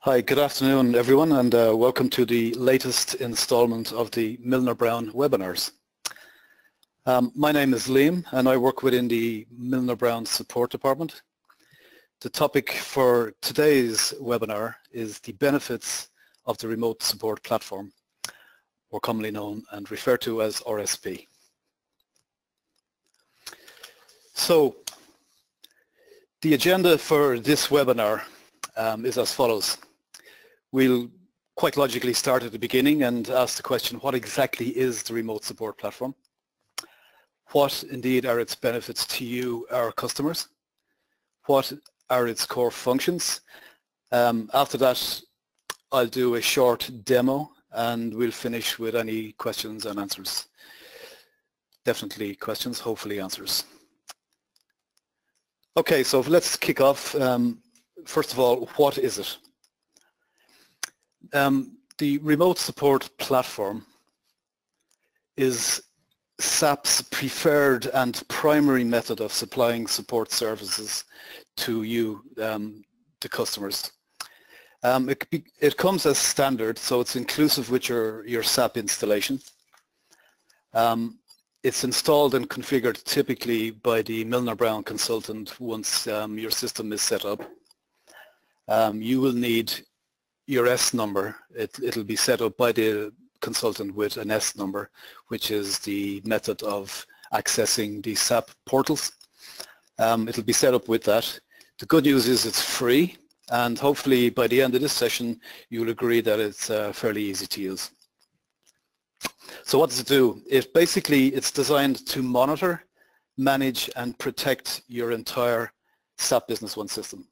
Hi, good afternoon everyone, and welcome to the latest installment of the Milner Browne webinars. My name is Liam and I work within the Milner Browne support department. The topic for today's webinar is the benefits of the remote support platform, more commonly known and referred to as RSP. So, the agenda for this webinar is as follows. We'll quite logically start at the beginning and ask the question, what exactly is the remote support platform? What indeed are its benefits to you, our customers? What are its core functions? After that, I'll do a short demo and we'll finish with any questions and answers. Definitely questions, hopefully answers. Okay, so let's kick off. First of all, what is it? The remote support platform is SAP's preferred and primary method of supplying support services to you, the customers. It comes as standard, so it's inclusive with your SAP installation. It's installed and configured typically by the Milner Browne consultant once your system is set up. You will need your S number. It'll be set up by the consultant with an S number, which is the method of accessing the SAP portals. It'll be set up with that. The good news is it's free, and hopefully by the end of this session you'll agree that it's fairly easy to use. So what does it do? It's designed to monitor, manage and protect your entire SAP Business One system.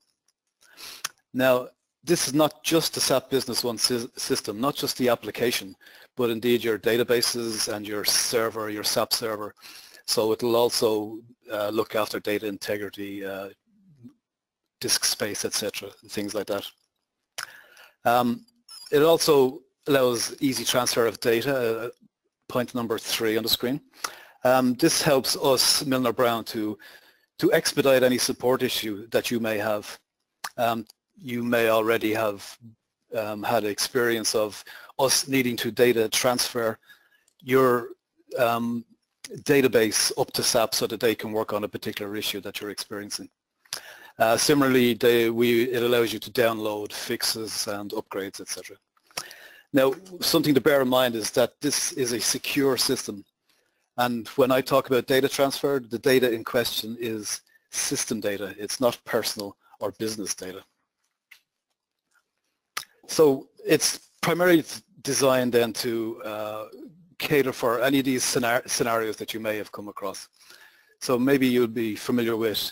Now, this is not just the SAP Business One system, not just the application, but indeed your databases and your server, your SAP server. So it will also look after data integrity, disk space, etc., things like that. It also allows easy transfer of data, point number 3 on the screen. This helps us, Milner Browne, to expedite any support issue that you may have. You may already have had experience of us needing to data transfer your database up to SAP so that they can work on a particular issue that you're experiencing. Similarly, it allows you to download fixes and upgrades, etc. Now, something to bear in mind is that this is a secure system, and when I talk about data transfer, the data in question is system data. It's not personal or business data. So it's primarily designed then to cater for any of these scenarios that you may have come across. So maybe you'll be familiar with,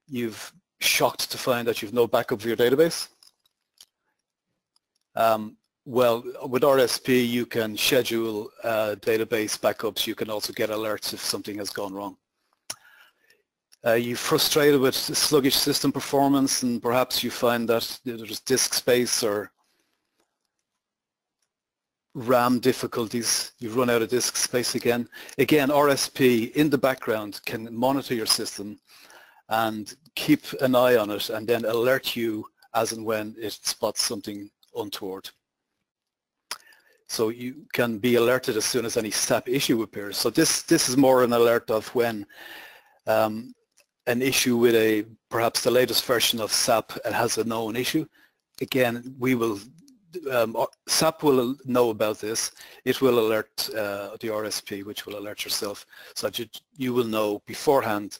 you've shocked to find that you've no backup of your database. Well, with RSP you can schedule database backups. You can also get alerts if something has gone wrong. You're frustrated with sluggish system performance and perhaps you find that there's disk space or RAM difficulties. You've run out of disk space again. Again, RSP in the background can monitor your system and keep an eye on it and then alert you as and when it spots something untoward. So you can be alerted as soon as any SAP issue appears. So this is more an alert of when an issue with perhaps the latest version of SAP has a known issue. Again, SAP will know about this. It will alert the RSP, which will alert yourself, so that you will know beforehand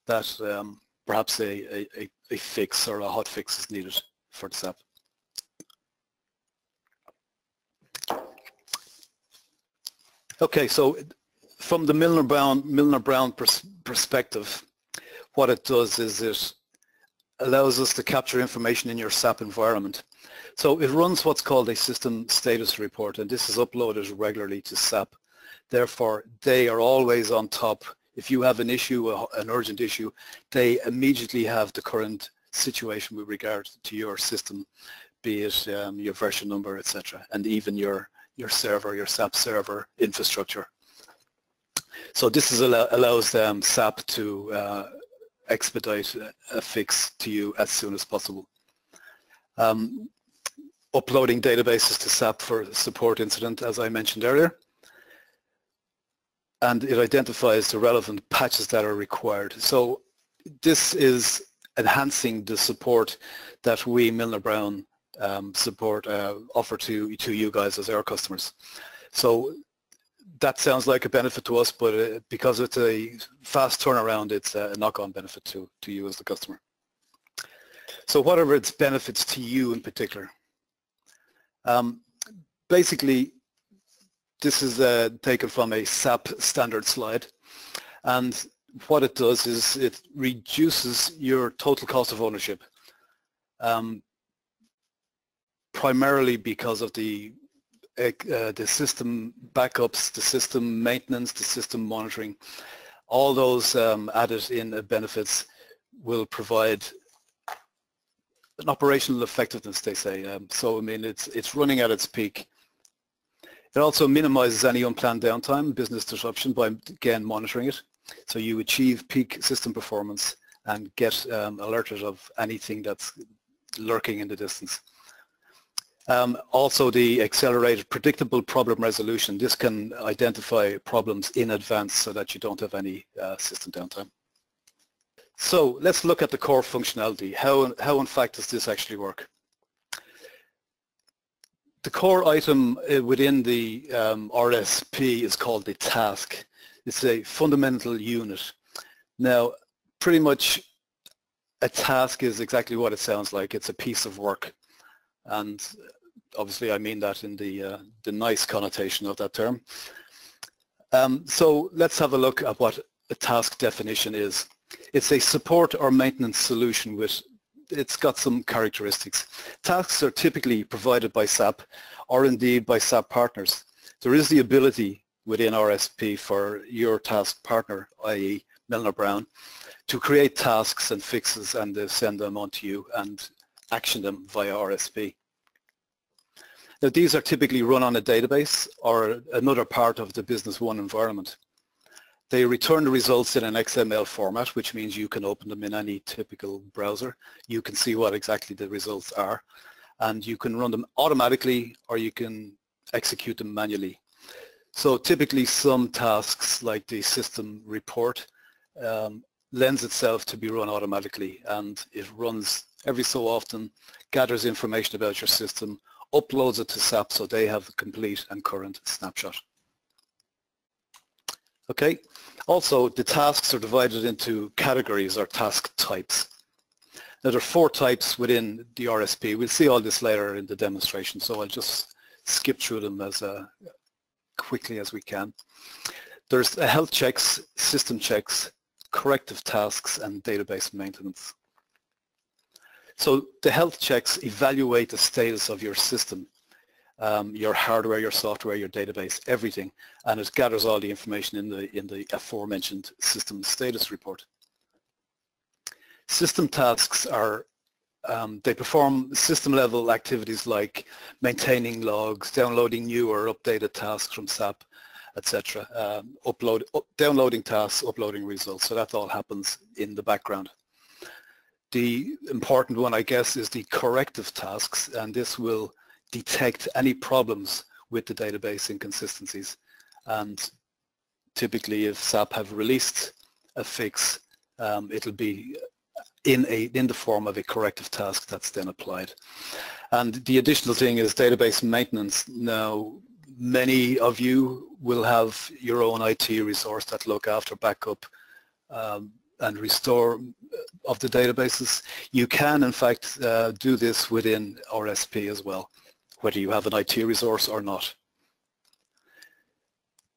that perhaps a fix or a hot fix is needed for the SAP. Okay, so from the Milner Browne perspective, what it does is it allows us to capture information in your SAP environment. So it runs what's called a system status report, and this is uploaded regularly to SAP. Therefore, they are always on top. If you have an issue, an urgent issue, they immediately have the current situation with regard to your system, be it your version number, etc., and even your server, your SAP server infrastructure. So this allows SAP to expedite a fix to you as soon as possible. uploading databases to SAP for support incident, as I mentioned earlier. And it identifies the relevant patches that are required. So this is enhancing the support that we, Milner Browne, offer to you guys as our customers. So that sounds like a benefit to us, but because it's a fast turnaround, it's a knock-on benefit to you as the customer. So what are its benefits to you in particular? Basically, this is taken from a SAP standard slide, and what it does is it reduces your total cost of ownership, primarily because of the system backups, the system maintenance, the system monitoring. All those added in benefits will provide an operational effectiveness, they say. So I mean, it's running at its peak. It also minimizes any unplanned downtime, business disruption, by again monitoring it. So you achieve peak system performance and get alerted of anything that's lurking in the distance. Also the accelerated predictable problem resolution. This can identify problems in advance so that you don't have any system downtime. So let's look at the core functionality. How in fact does this actually work? The core item within the RSP is called the task. It's a fundamental unit. Now, pretty much a task is exactly what it sounds like. It's a piece of work. And obviously I mean that in the nice connotation of that term. So let's have a look at what a task definition is. It's a support or maintenance solution it's got some characteristics. Tasks are typically provided by SAP or indeed by SAP partners. There is the ability within RSP for your task partner, i.e. Milner Browne, to create tasks and fixes and send them on to you and action them via RSP. Now these are typically run on a database or another part of the Business One environment. They return the results in an XML format, which means you can open them in any typical browser. You can see what exactly the results are, and you can run them automatically or you can execute them manually. So typically some tasks like the system report lends itself to be run automatically, and it runs every so often, gathers information about your system, uploads it to SAP so they have a complete and current snapshot. Okay, also the tasks are divided into categories or task types. Now there are 4 types within the RSP. We'll see all this later in the demonstration, so I'll just skip through them as quickly as we can. There's health checks, system checks, corrective tasks, and database maintenance. So the health checks evaluate the status of your system, your hardware, your software, your database, everything, and it gathers all the information in the aforementioned system status report. System tasks are, they perform system level activities like maintaining logs, downloading new or updated tasks from SAP, etc. Downloading tasks, uploading results, so that all happens in the background. The important one, I guess, is the corrective tasks, and this will detect any problems with the database inconsistencies. And typically, if SAP have released a fix, it'll be in the form of a corrective task that's then applied. And the additional thing is database maintenance. Now, many of you will have your own IT resource that look after backup and restore of the databases. You can in fact do this within RSP as well, whether you have an IT resource or not.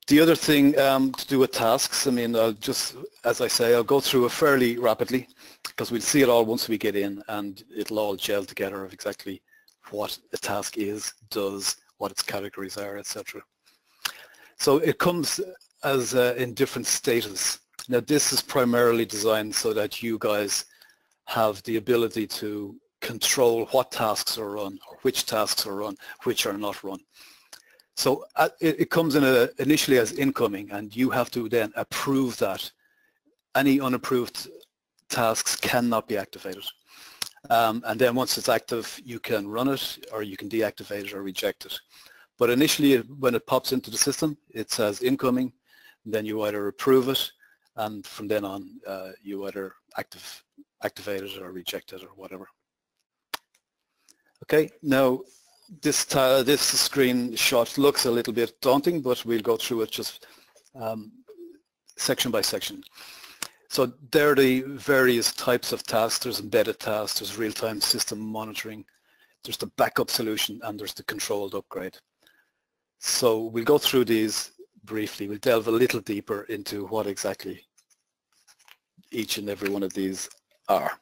The other thing to do with tasks, I mean, I'll just, as I say, I'll go through it fairly rapidly because we'll see it all once we get in, and it'll all gel together of exactly what a task is, does, what its categories are, etc. So it comes as in different status. Now this is primarily designed so that you guys have the ability to control what tasks are run, or which tasks are run, which are not run. So it comes in initially as incoming, and you have to then approve that. Any unapproved tasks cannot be activated. And then once it's active, you can run it, or you can deactivate it or reject it. But initially, when it pops into the system, it says incoming, then you either approve it, and from then on, you either activate it or reject it or whatever. Okay, now this screenshot looks a little bit daunting, but we'll go through it just section by section. So there are the various types of tasks. There's embedded tasks, there's real-time system monitoring, there's the backup solution, and there's the controlled upgrade. So we'll go through these briefly. We'll delve a little deeper into what exactly each and every one of these are.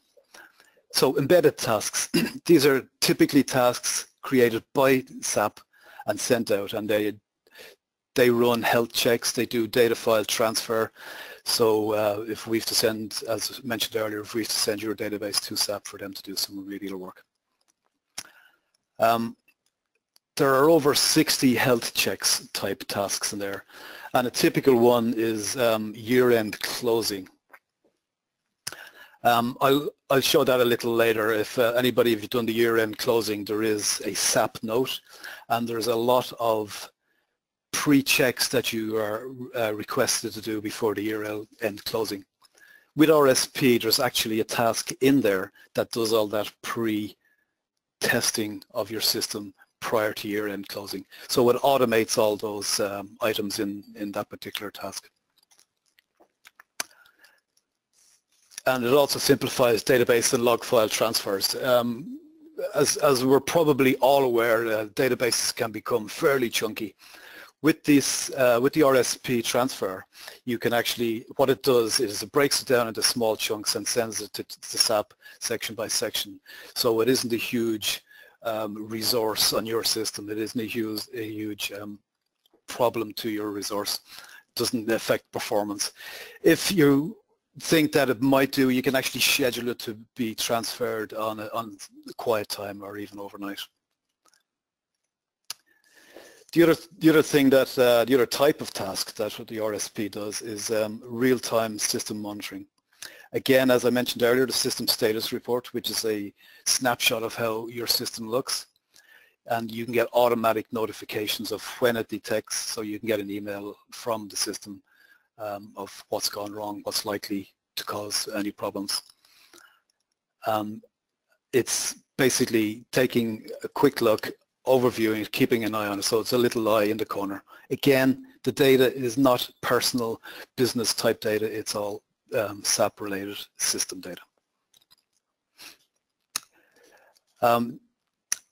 So embedded tasks, these are typically tasks created by SAP and sent out, and they run health checks, they do data file transfer. So if we have to send, as mentioned earlier, if we have to send your database to SAP for them to do some remedial work. There are over 60 health checks type tasks in there, and a typical one is year-end closing. I'll show that a little later. If anybody, if you've done the year-end closing, there is a SAP Note, and there's a lot of pre-checks that you are requested to do before the year-end closing. With RSP, there's actually a task in there that does all that pre-testing of your system prior to year-end closing. So it automates all those items in that particular task. And it also simplifies database and log file transfers. As we're probably all aware, databases can become fairly chunky. With this, with the RSP transfer, you can actually, what it does is it breaks it down into small chunks and sends it to SAP section by section. So it isn't a huge resource on your system. It isn't a huge problem to your resource. It doesn't affect performance. If you think that it might do, you can actually schedule it to be transferred on quiet time or even overnight. The other thing that the other type of task that what the RSP does is real-time system monitoring. Again, as I mentioned earlier, the system status report, which is a snapshot of how your system looks, and you can get automatic notifications of when it detects, so you can get an email from the system of what's gone wrong, what's likely to cause any problems. It's basically taking a quick look, overviewing, keeping an eye on it, so it's a little eye in the corner. Again, the data is not personal business type data, it's all SAP related system data.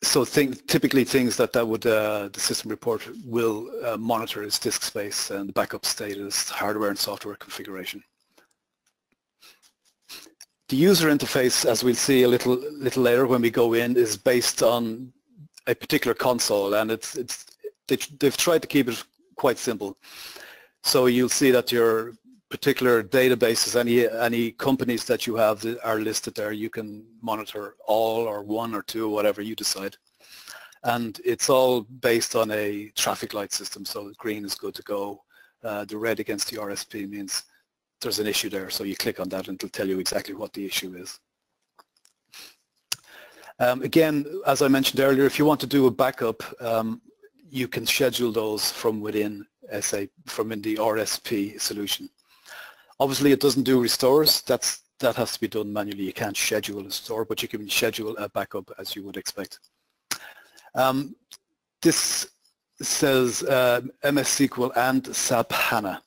So typically things that would the system report will monitor is disk space and the backup status, hardware and software configuration. The user interface, as we'll see a little later when we go in, is based on a particular console, and they've tried to keep it quite simple. So you'll see that your particular databases, any companies that you have that are listed there, you can monitor all or one or two, whatever you decide. And it's all based on a traffic light system, so green is good to go. The red against the RSP means there's an issue there, so you click on that and it'll tell you exactly what the issue is. Again, as I mentioned earlier, if you want to do a backup, you can schedule those from within SAP, from in the RSP solution. Obviously, it doesn't do restores. That has to be done manually. You can't schedule a restore, but you can schedule a backup as you would expect. This says MS SQL and SAP HANA.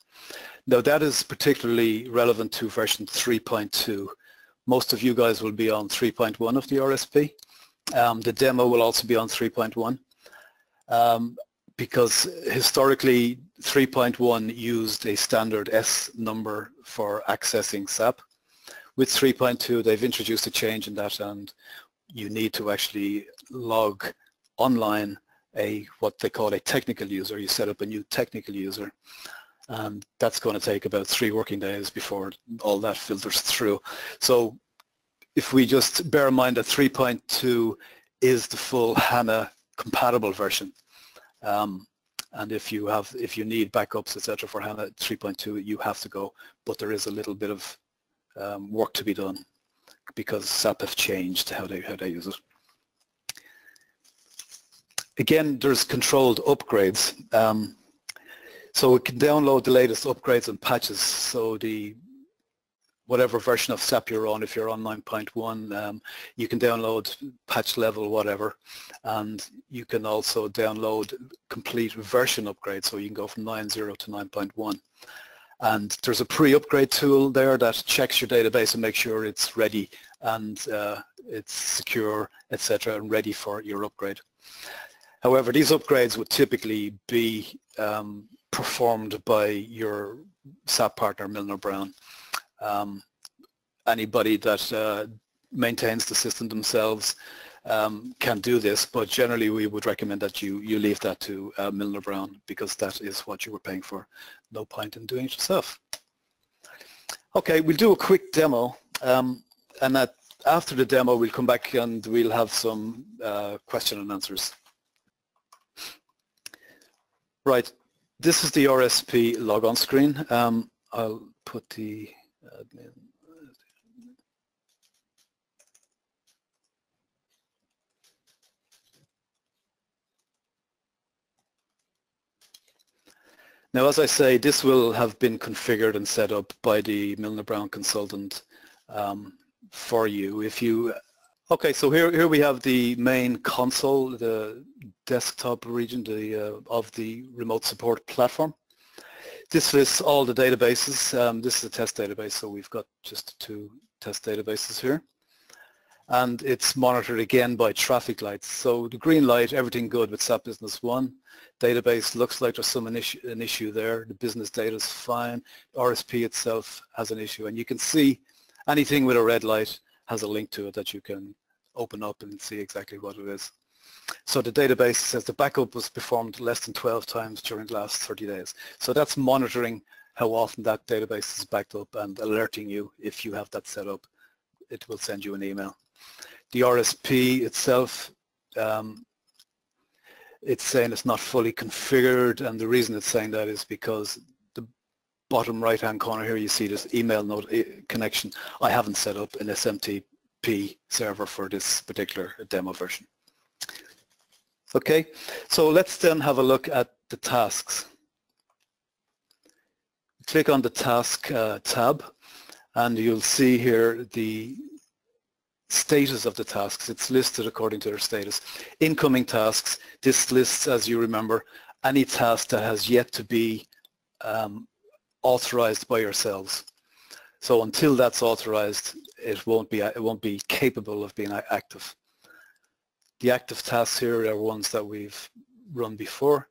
Now, that is particularly relevant to version 3.2. Most of you guys will be on 3.1 of the RSP. The demo will also be on 3.1 because historically 3.1 used a standard S number for accessing SAP. With 3.2 they've introduced a change in that, and you need to actually log online what they call a technical user. You set up a new technical user, and that's going to take about 3 working days before all that filters through. So if we just bear in mind that 3.2 is the full HANA compatible version, and if you need backups, etc. for HANA 3.2, you have to go, but there is a little bit of work to be done. because SAP have changed how they use it. Again, there's controlled upgrades. So we can download the latest upgrades and patches. So whatever version of SAP you're on, if you're on 9.1, you can download patch level whatever, and you can also download complete version upgrades, so you can go from 9.0 to 9.1. And there's a pre-upgrade tool there that checks your database and makes sure it's ready and it's secure, etc., and ready for your upgrade. However, these upgrades would typically be performed by your SAP partner, Milner Browne. Anybody that maintains the system themselves can do this, but generally we would recommend that you leave that to Milner Browne, because that is what you were paying for. No point in doing it yourself. Okay, we'll do a quick demo, and after the demo we'll come back and we'll have some question and answers. Right, this is the RSP log on screen. I'll put the admin. Now, as I say, this will have been configured and set up by the Milner Browne consultant for you. Okay, so here we have the main console, the desktop region of the remote support platform. This lists all the databases. This is a test database, so we've got just 2 test databases here. And it's monitored again by traffic lights. So the green light, everything good with SAP Business One. Database looks like there's an issue there. The business data is fine. RSP itself has an issue. And you can see anything with a red light has a link to it that you can open up and see exactly what it is. So the database says the backup was performed less than 12 times during the last 30 days. So that's monitoring how often that database is backed up and alerting you if you have that set up. It will send you an email. The RSP itself, it's saying it's not fully configured, and the reason it's saying that is because the bottom right hand corner here you see this email note connection. I haven't set up an SMTP server for this particular demo version. Okay, so let's then have a look at the tasks. Click on the task tab and you'll see here the status of the tasks. It's listed according to their status. Incoming tasks, this lists, as you remember, any task that has yet to be authorized by yourselves. So until that's authorized, it won't be capable of being active. The active tasks here are ones that we've run before.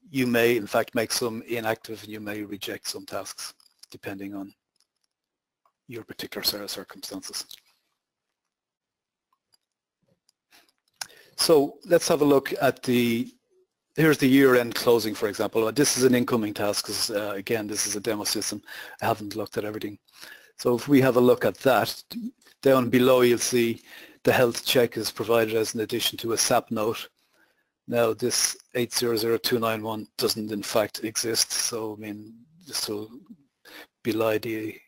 You may in fact make some inactive and you may reject some tasks depending on your particular set of circumstances. So let's have a look at here's the year-end closing, for example. This is an incoming task because, again, this is a demo system. I haven't looked at everything. So if we have a look at that, down below you'll see the health check is provided as an addition to a SAP Note. Now this 800291 doesn't in fact exist, so I mean this will belie the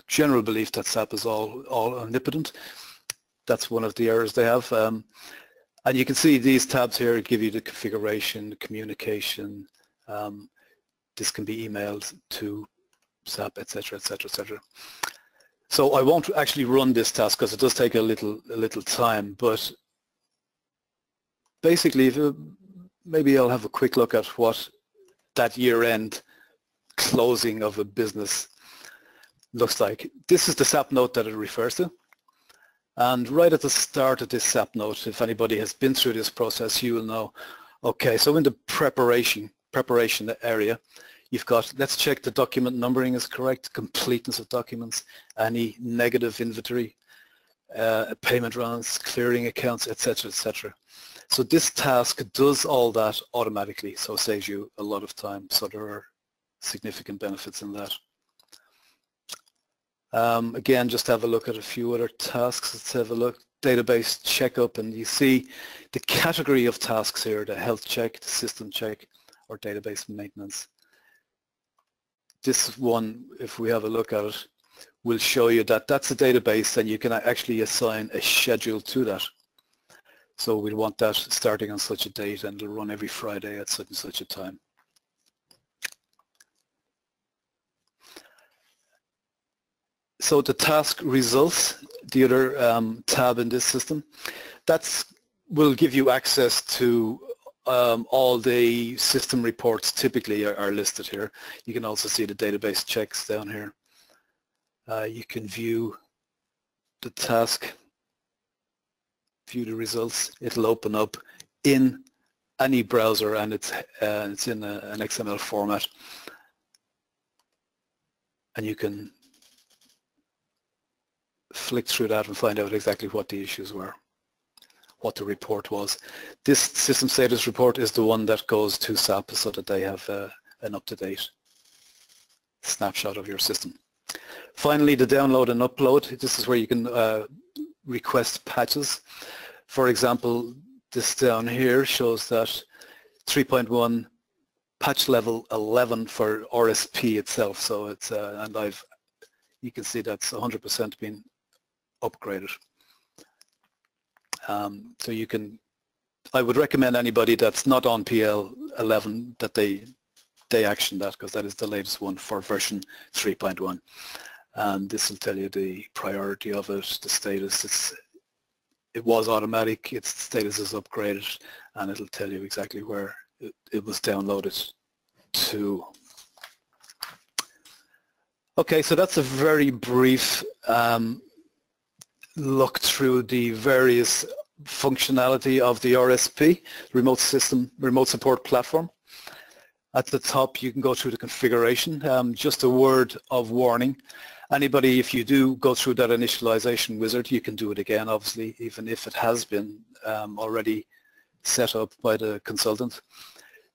general belief that SAP is all omnipotent. That's one of the errors they have. And you can see these tabs here give you the configuration, the communication. This can be emailed to SAP, etc., etc., etc. So I won't actually run this task because it does take a little time. But basically, maybe I'll have a quick look at what that year-end closing of a business looks like. This is the SAP Note that it refers to. And right at the start of this SAP Note, if anybody has been through this process, you will know, okay, so in the preparation area, you've got, let's check the document numbering is correct, completeness of documents, any negative inventory, payment runs, clearing accounts, etc., etc. So this task does all that automatically, so it saves you a lot of time. So there are significant benefits in that. Again, just have a look at a few other tasks. Let's have a look. Database checkup, and you see the category of tasks here, the health check, the system check, or database maintenance. This one, if we have a look at it, will show you that that's a database and you can actually assign a schedule to that. So we want that starting on such a date and it'll run every Friday at such and such a time. So the task results, the other tab in this system, will give you access to all the system reports typically are listed here. You can also see the database checks down here. You can view the task, view the results. It'll open up in any browser and it's in an XML format. And you can flick through that and find out exactly what the issues were, what the report was. This system status report is the one that goes to SAP so that they have an up-to-date snapshot of your system. Finally, the download and upload. This is where you can request patches. For example, this down here shows that 3.1 patch level 11 for RSP itself. So it's you can see that's 100% been upgraded. So you can, I would recommend anybody that's not on PL 11 that they action that, because that is the latest one for version 3.1. And this will tell you the priority of it, the status. It was automatic, its status is upgraded, and it'll tell you exactly where it was downloaded to. Okay, so that's a very brief look through the various functionality of the RSP, remote support platform. At the top you can go through the configuration. Just a word of warning. Anybody, if you do go through that initialization wizard, you can do it again, obviously, even if it has been already set up by the consultant.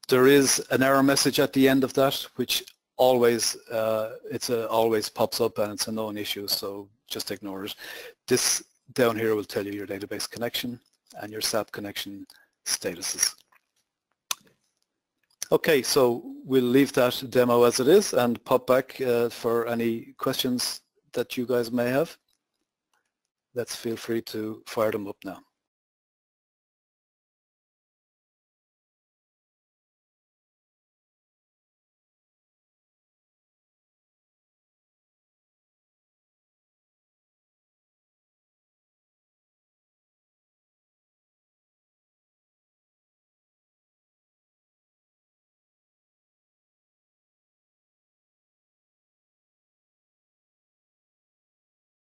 There is an error message at the end of that, which always always pops up, and it's a known issue, so just ignore it. This down here will tell you your database connection and your SAP connection statuses. Okay, so we'll leave that demo as it is and pop back for any questions that you guys may have. Let's feel free to fire them up now.